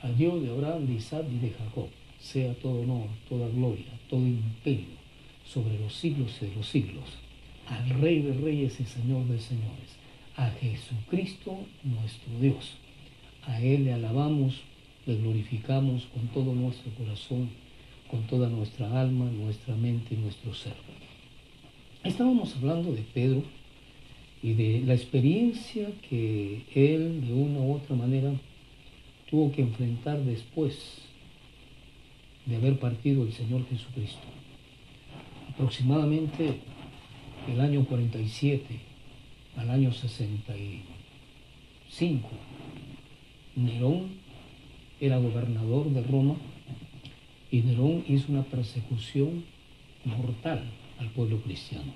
al Dios de Abraham, de Isaac y de Jacob, sea todo honor, toda gloria, todo imperio sobre los siglos y de los siglos, al Rey de Reyes y Señor de Señores, a Jesucristo nuestro Dios. A Él le alabamos, le glorificamos con todo nuestro corazón, con toda nuestra alma, nuestra mente y nuestro ser. Estábamos hablando de Pedro y de la experiencia que él de una u otra manera tuvo que enfrentar después de haber partido el Señor Jesucristo. Aproximadamente el año 47 al año 65, Nerón era gobernador de Roma y Nerón hizo una persecución mortal al pueblo cristiano.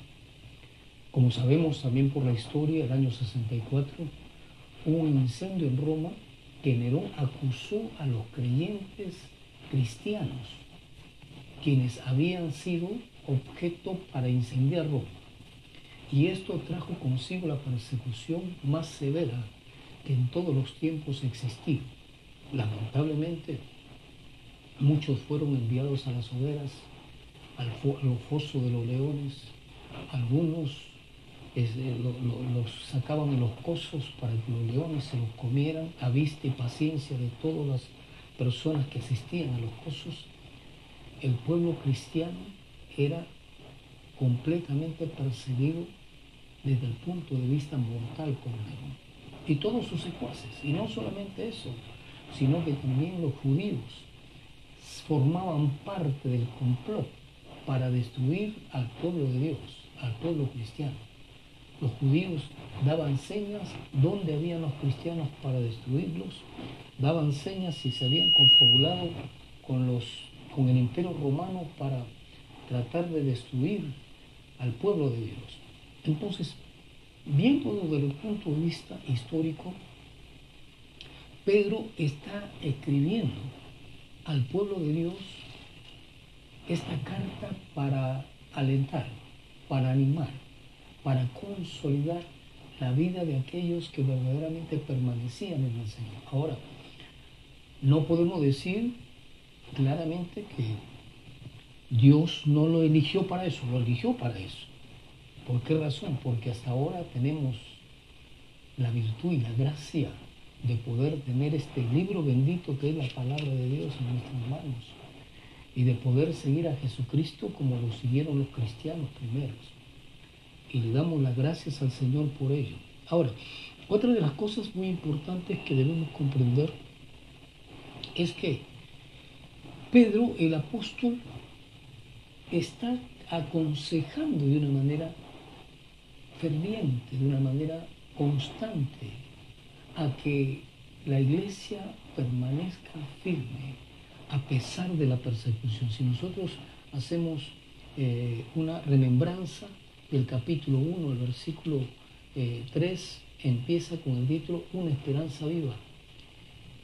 Como sabemos también por la historia, el año 64 hubo un incendio en Roma que Nerón acusó a los creyentes cristianos, quienes habían sido objeto para incendiar Roma. Y esto trajo consigo la persecución más severa que en todos los tiempos existió. Lamentablemente, muchos fueron enviados a las hogueras, al foso de los leones. Algunos los sacaban de los cosos para que los leones se los comieran a vista y paciencia de todas las personas que asistían a los cosos. El pueblo cristiano era completamente perseguido desde el punto de vista mortal por Nerón y todos sus secuaces. Y no solamente eso, sino que también los judíos formaban parte del complot para destruir al pueblo de Dios, al pueblo cristiano. Los judíos daban señas donde habían los cristianos para destruirlos, daban señas si se habían confabulado con el imperio romano para tratar de destruir al pueblo de Dios. Entonces, viéndolo desde el punto de vista histórico, Pedro está escribiendo al pueblo de Dios esta carta para alentar, para animar, para consolidar la vida de aquellos que verdaderamente permanecían en el Señor. Ahora, no podemos decir claramente que Dios no lo eligió para eso, lo eligió para eso. ¿Por qué razón? Porque hasta ahora tenemos la virtud y la gracia de poder tener este libro bendito que es la palabra de Dios en nuestras manos y de poder seguir a Jesucristo como lo siguieron los cristianos primeros. Y le damos las gracias al Señor por ello. Ahora, otra de las cosas muy importantes que debemos comprender es que Pedro, el apóstol, está aconsejando de una manera ferviente, de una manera constante, a que la iglesia permanezca firme a pesar de la persecución. Si nosotros hacemos una remembranza del capítulo 1, el versículo 3, empieza con el título Una esperanza viva.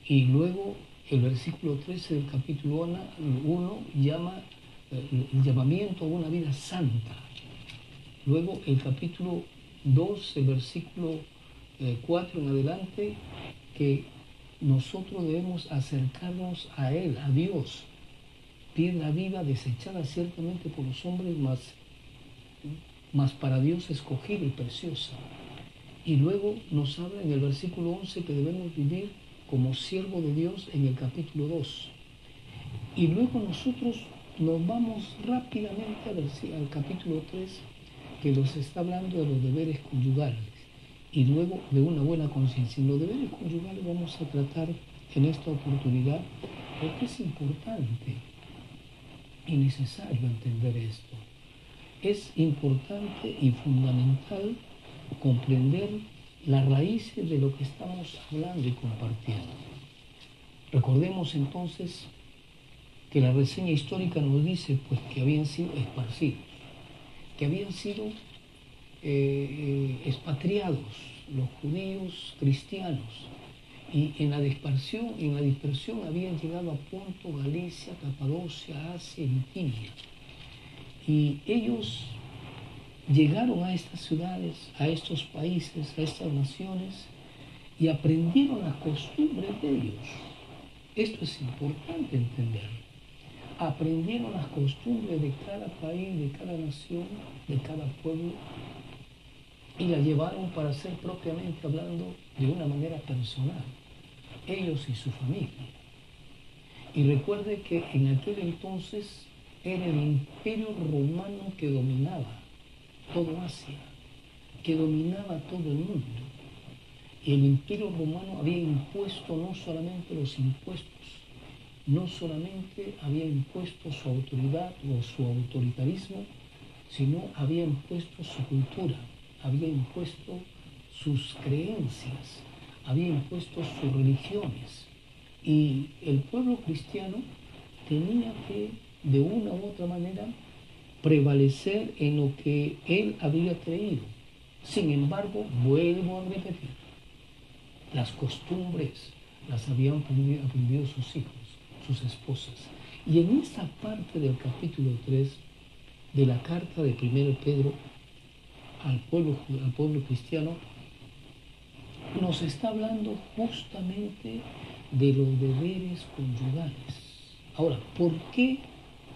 Y luego el versículo 13 del capítulo 1 llama el llamamiento a una vida santa. Luego el capítulo 2, el versículo 4 en adelante, que nosotros debemos acercarnos a Él, a Dios. Piedra viva desechada ciertamente por los hombres, mas para Dios escogida y preciosa. Y luego nos habla en el versículo 11 que debemos vivir como siervo de Dios en el capítulo 2. Y luego nosotros nos vamos rápidamente al capítulo 3, que nos está hablando de los deberes conyugales y luego de una buena conciencia. En los deberes conyugales vamos a tratar en esta oportunidad porque es importante y necesario entender esto. Es importante y fundamental comprender las raíces de lo que estamos hablando y compartiendo. Recordemos entonces que la reseña histórica nos dice pues que habían sido esparcidos, que habían sido expatriados los judíos cristianos, y en la dispersión habían llegado a Ponto, Galicia, Capadocia, Asia y Bitinia. Y ellos llegaron a estas ciudades, a estos países, a estas naciones, y aprendieron las costumbres de ellos. Esto es importante entender. Aprendieron las costumbres de cada país, de cada nación, de cada pueblo, y las llevaron para ser propiamente hablando de una manera personal, ellos y su familia. Y recuerde que en aquel entonces era el imperio romano que dominaba todo Asia, que dominaba todo el mundo. Y el imperio romano había impuesto no solamente los impuestos, no solamente había impuesto su autoridad o su autoritarismo, sino había impuesto su cultura, había impuesto sus creencias, había impuesto sus religiones. Y el pueblo cristiano tenía que, de una u otra manera, prevalecer en lo que él había creído. Sin embargo, vuelvo a repetir, las costumbres las habían aprendido sus hijos, sus esposas. Y en esta parte del capítulo 3 de la carta de 1 Pedro al pueblo cristiano, nos está hablando justamente de los deberes conyugales. Ahora, ¿por qué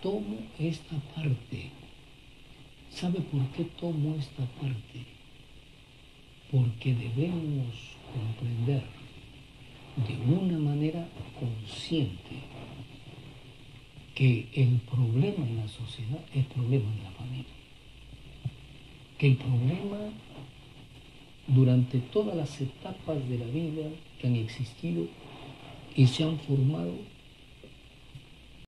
tomo esta parte? ¿Sabe por qué tomo esta parte? Porque debemos comprender de una manera consciente que el problema en la sociedad es problema en la familia. Que el problema durante todas las etapas de la vida que han existido y se han formado